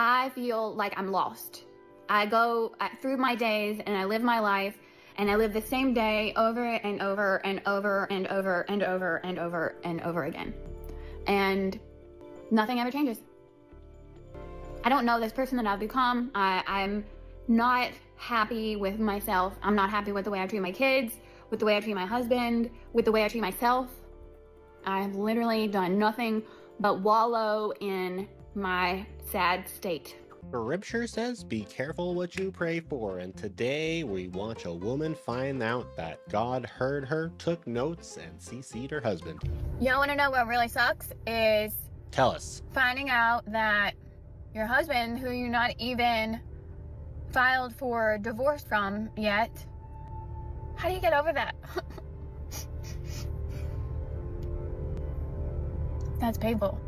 I feel like I'm lost. I go through my days and I live my life and I live the same day over and over and over and over and over and over and over again. And nothing ever changes. I don't know this person that I've become. I'm not happy with myself. I'm not happy with the way I treat my kids, with the way I treat my husband, with the way I treat myself. I've literally done nothing but wallow in my sad state. Scripture says, be careful what you pray for, and today we watch a woman find out that God heard her, took notes, and CC'd her husband. You want to know what really sucks is... Tell us. Finding out that your husband, who you're not even filed for divorce from yet, how do you get over that? That's painful.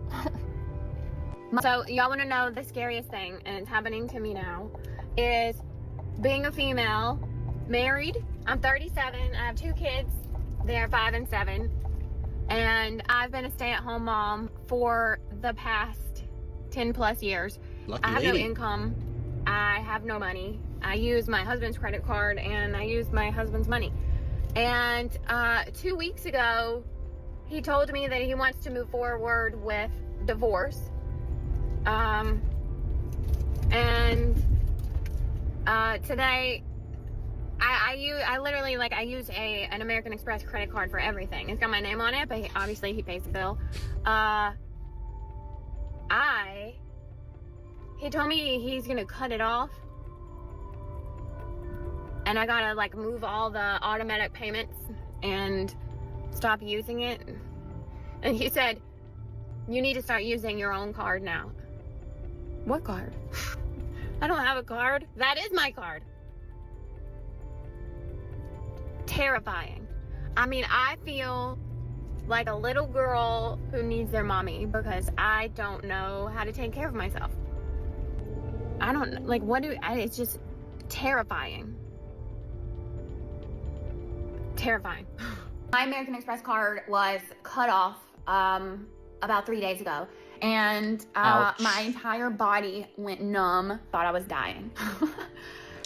So y'all want to know the scariest thing, and it's happening to me now, is being a female, married. I'm 37. I have 2 kids. They're 5 and 7. And I've been a stay-at-home mom for the past 10 plus years. Lucky I have lady. no income. I have no money. I use my husband's credit card and I use my husband's money. And 2 weeks ago, he told me that he wants to move forward with divorce. Today I literally, like, I use an American Express credit card for everything. It's got my name on it, but obviously he pays the bill. He told me he's gonna cut it off, and I gotta, like, move all the automatic payments and stop using it. And he said, you need to start using your own card now. What card? I don't have a card. That is my card. Terrifying. I mean, I feel like a little girl who needs their mommy because I don't know how to take care of myself. I don't, like, it's just terrifying. Terrifying. My American Express card was cut off about 3 days ago, and my entire body went numb. Thought I was dying.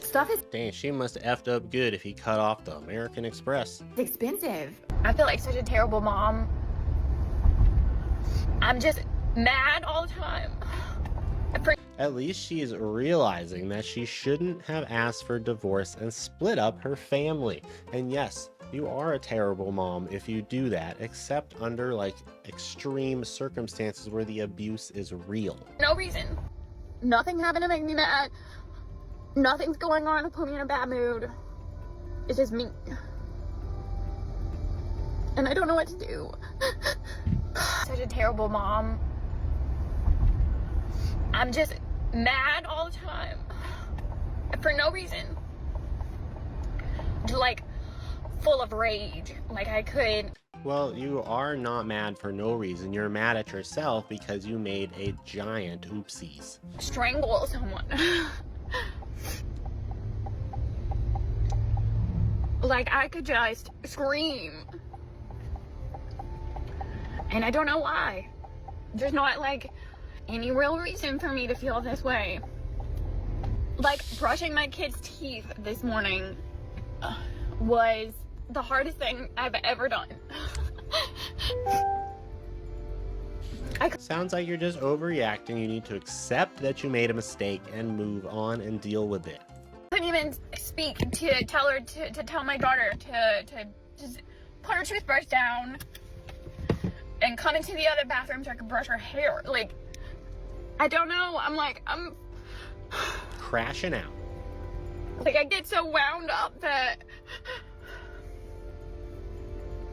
Stuff is... Dang, she must have effed up good if he cut off the American Express. expensive. I feel like such a terrible mom. I'm just mad all the time. At least she is realizing that she shouldn't have asked for divorce and split up her family. And yes, you are a terrible mom if you do that, except under, like, extreme circumstances where the abuse is real. No reason. Nothing happened to make me mad. Nothing's going on to put me in a bad mood. It's just me. And I don't know what to do. Such a terrible mom. I'm just mad all the time. For no reason. Like, full of rage. Like, I could... Well, you are not mad for no reason. You're mad at yourself because you made a giant oopsies. strangle someone. Like, I could just scream. And I don't know why. There's not, like, any real reason for me to feel this way. Like, brushing my kids' teeth this morning was the hardest thing I've ever done. Sounds like you're just overreacting. You need to accept that you made a mistake and move on and deal with it. I couldn't even speak to tell her to tell my daughter to just put her toothbrush down and come into the other bathroom so I could brush her hair. Like, I don't know. I'm crashing out. Like, I get so wound up that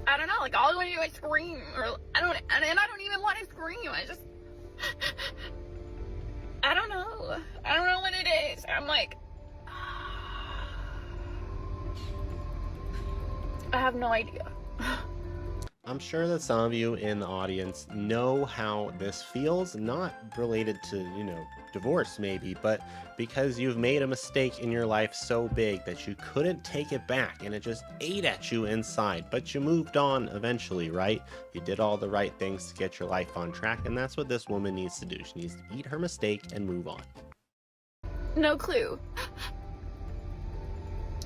I don't know, like, all I want to do is scream, or I don't even want to scream. I don't know what it is. I'm like, I have no idea. I'm sure that some of you in the audience know how this feels, not related to, you know, divorce maybe, but because you've made a mistake in your life so big that you couldn't take it back and it just ate at you inside, but you moved on eventually, right? You did all the right things to get your life on track, and that's what this woman needs to do. She needs to eat her mistake and move on. No clue.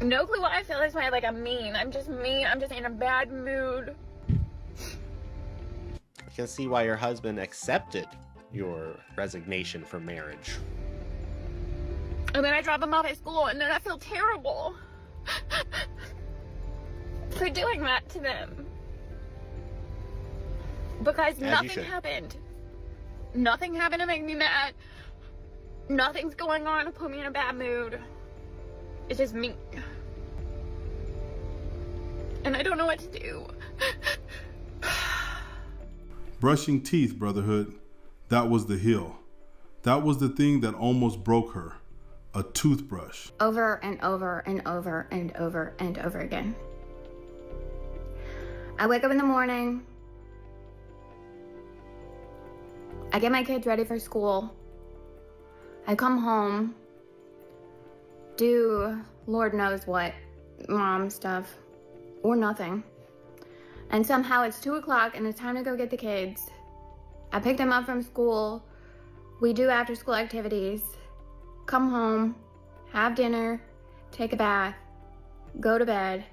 No clue why I feel this way. Like, I'm mean. I'm just mean. I'm just in a bad mood. I can see why your husband accepted your resignation from marriage. And then I drop him off at school, and then I feel terrible for doing that to them. Because nothing happened. Nothing happened to make me mad. Nothing's going on to put me in a bad mood. It's just me. And I don't know what to do. Brushing teeth, Brotherhood. That was the hill. That was the thing that almost broke her. A toothbrush. Over and over and over and over and over again. I wake up in the morning. I get my kids ready for school. I come home. Do Lord knows what mom stuff. Or nothing. And somehow it's 2 o'clock and it's time to go get the kids. I pick them up from school. We do after school activities. Come home, have dinner, take a bath, go to bed.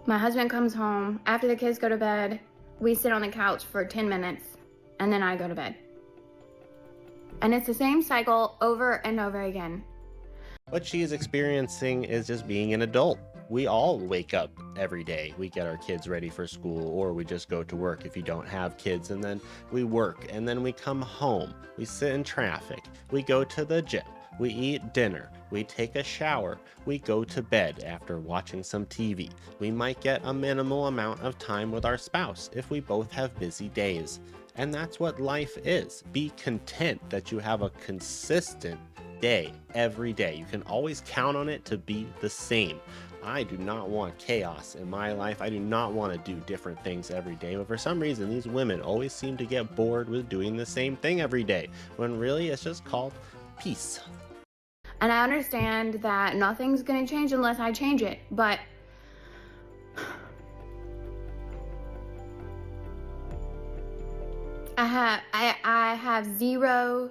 My husband comes home. After the kids go to bed, we sit on the couch for 10 minutes, and then I go to bed. And it's the same cycle over and over again. What she is experiencing is just being an adult. We all wake up every day. We get our kids ready for school, or we just go to work if you don't have kids, and then we work, and then we come home. We sit in traffic. We go to the gym. We eat dinner. We take a shower. We go to bed after watching some TV. We might get a minimal amount of time with our spouse if we both have busy days. And that's what life is. Be content that you have a consistent day every day. You can always count on it to be the same. I do not want chaos in my life. I do not want to do different things every day. But for some reason, these women always seem to get bored with doing the same thing every day, when really it's just called peace. And I understand that nothing's going to change unless I change it. But I have zero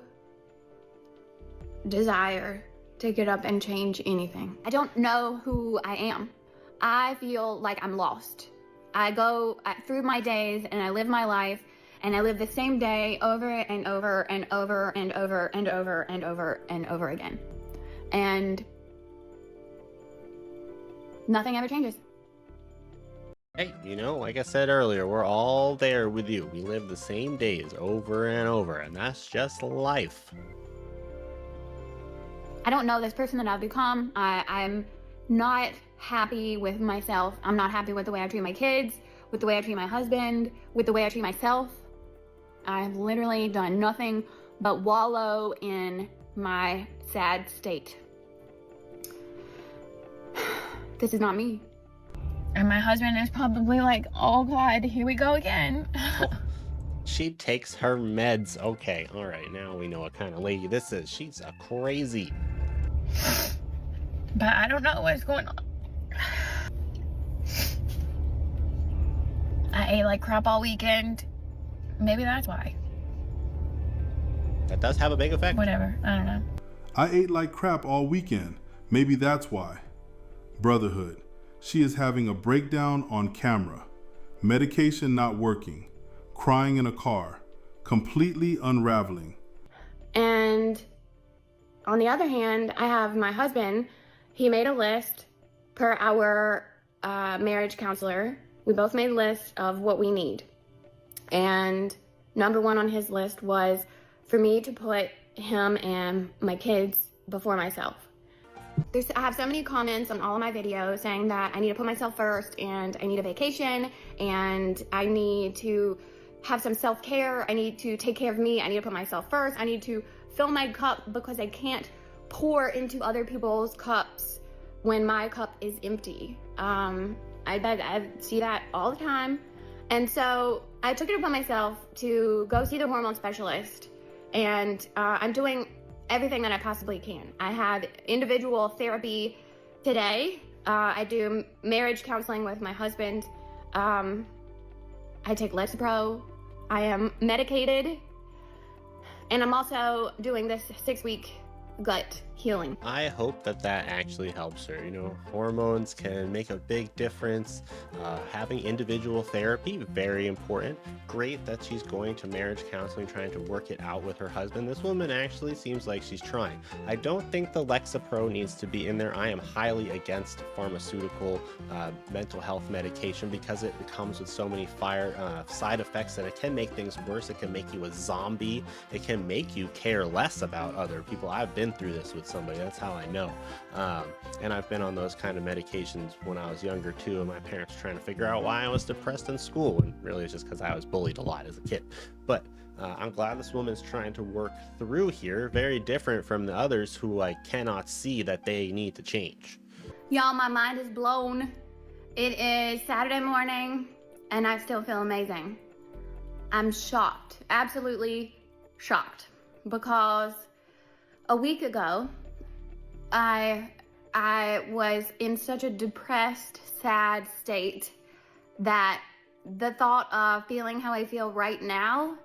desire to get up and change anything. I don't know who I am. I feel like I'm lost. I go through my days and I live my life and I live the same day over and over and over and over and over and over and over again. And nothing ever changes. Hey, like I said earlier, we're all there with you. We live the same days over and over, and that's just life. I don't know this person that I've become. I'm not happy with myself. I'm not happy with the way I treat my kids, with the way I treat my husband, with the way I treat myself. I've literally done nothing but wallow in my sad state. This is not me. And my husband is probably like, oh God, here we go again. She takes her meds. Okay, all right, now we know what kind of lady this is. She's a crazy. But I don't know what's going on. I ate like crap all weekend. Maybe that's why. That does have a big effect. Whatever, I don't know. I ate like crap all weekend. Maybe that's why. Brotherhood. She is having a breakdown on camera. Medication not working. Crying in a car. Completely unraveling. And on the other hand, I have my husband. He made a list per our marriage counselor. We both made a list of what we need. And number one on his list was for me to put him and my kids before myself. I have so many comments on all of my videos saying that I need to put myself first and I need a vacation and I need to have some self-care. I need to take care of me. I need to put myself first. I need to fill my cup because I can't pour into other people's cups when my cup is empty. I see that all the time. And so I took it upon myself to go see the hormone specialist, and I'm doing everything that I possibly can. I have individual therapy today. I do marriage counseling with my husband. I take Lexapro. I am medicated. And I'm also doing this 6-week gut healing. I hope that that actually helps her. You know, hormones can make a big difference. Having individual therapy, very important. Great that she's going to marriage counseling, trying to work it out with her husband. This woman actually seems like she's trying. I don't think the Lexapro needs to be in there. I am highly against pharmaceutical mental health medication because it comes with so many side effects, and it can make things worse. It can make you a zombie. It can make you care less about other people. I've been through this with somebody. That's how I know. And I've been on those kind of medications when I was younger too, and my parents were trying to figure out why I was depressed in school, and really it's just because I was bullied a lot as a kid. But I'm glad this woman's trying to work through here. Very different from the others who I cannot see that they need to change. Y'all, my mind is blown. It is Saturday morning and I still feel amazing. I'm shocked, absolutely shocked, because a week ago I was in such a depressed, sad state that the thought of feeling how I feel right now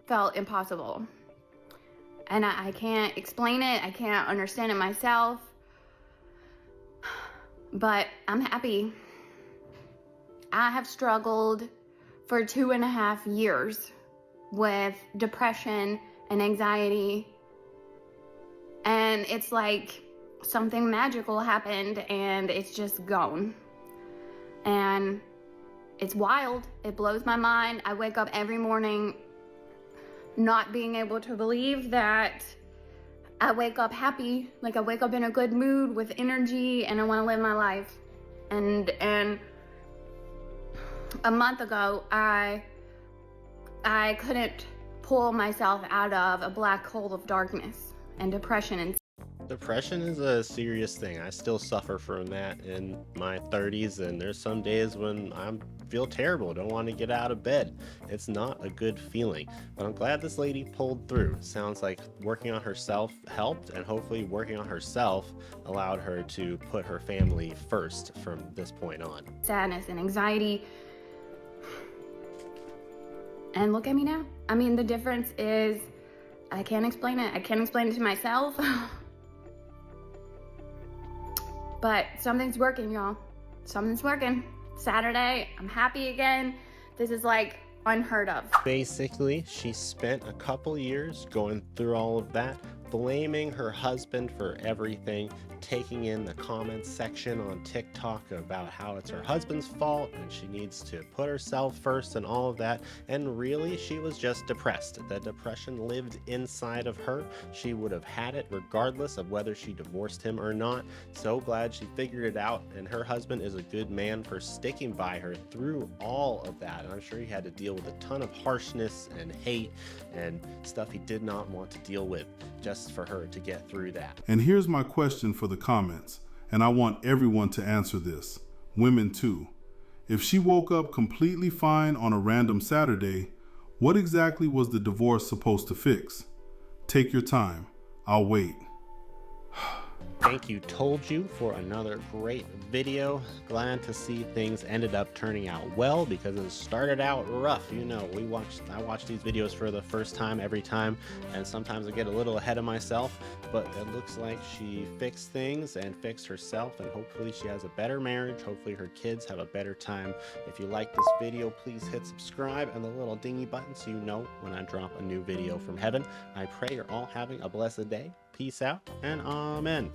felt impossible. And I can't explain it, I can't understand it myself, but I'm happy. I have struggled for 2.5 years with depression and anxiety, and it's like something magical happened and it's just gone. And it's wild. It blows my mind. I wake up every morning not being able to believe that I wake up happy, like I wake up in a good mood with energy and I want to live my life. And a month ago, I couldn't pull myself out of a black hole of darkness and depression. And Depression is a serious thing. I still suffer from that in my 30s, and there's some days when I feel terrible, don't want to get out of bed. It's not a good feeling, but I'm glad this lady pulled through. Sounds like working on herself helped, and hopefully working on herself allowed her to put her family first from this point on. sadness and anxiety. And look at me now. I mean, the difference is I can't explain it. I can't explain it to myself. But something's working, y'all. Something's working. Saturday, I'm happy again. This is like unheard of. Basically, she spent a couple years going through all of that, blaming her husband for everything, taking in the comments section on TikTok about how it's her husband's fault and she needs to put herself first and all of that. And really, she was just depressed. The depression lived inside of her. She would have had it regardless of whether she divorced him or not. So glad she figured it out, and her husband is a good man for sticking by her through all of that. And I'm sure he had to deal with a ton of harshness and hate and stuff he did not want to deal with just for her to get through that. And here's my question for the comments, and I want everyone to answer this, women too. If she woke up completely fine on a random Saturday, what exactly was the divorce supposed to fix? Take your time. I'll wait. Thank you, Told You, for another great video. Glad to see things ended up turning out well, because it started out rough. You know, I watch these videos for the first time every time, and sometimes I get a little ahead of myself, but it looks like she fixed things and fixed herself, and hopefully she has a better marriage. Hopefully her kids have a better time. If you like this video, please hit subscribe and the little dingy button so you know when I drop a new video from heaven. I pray you're all having a blessed day. Peace out and amen.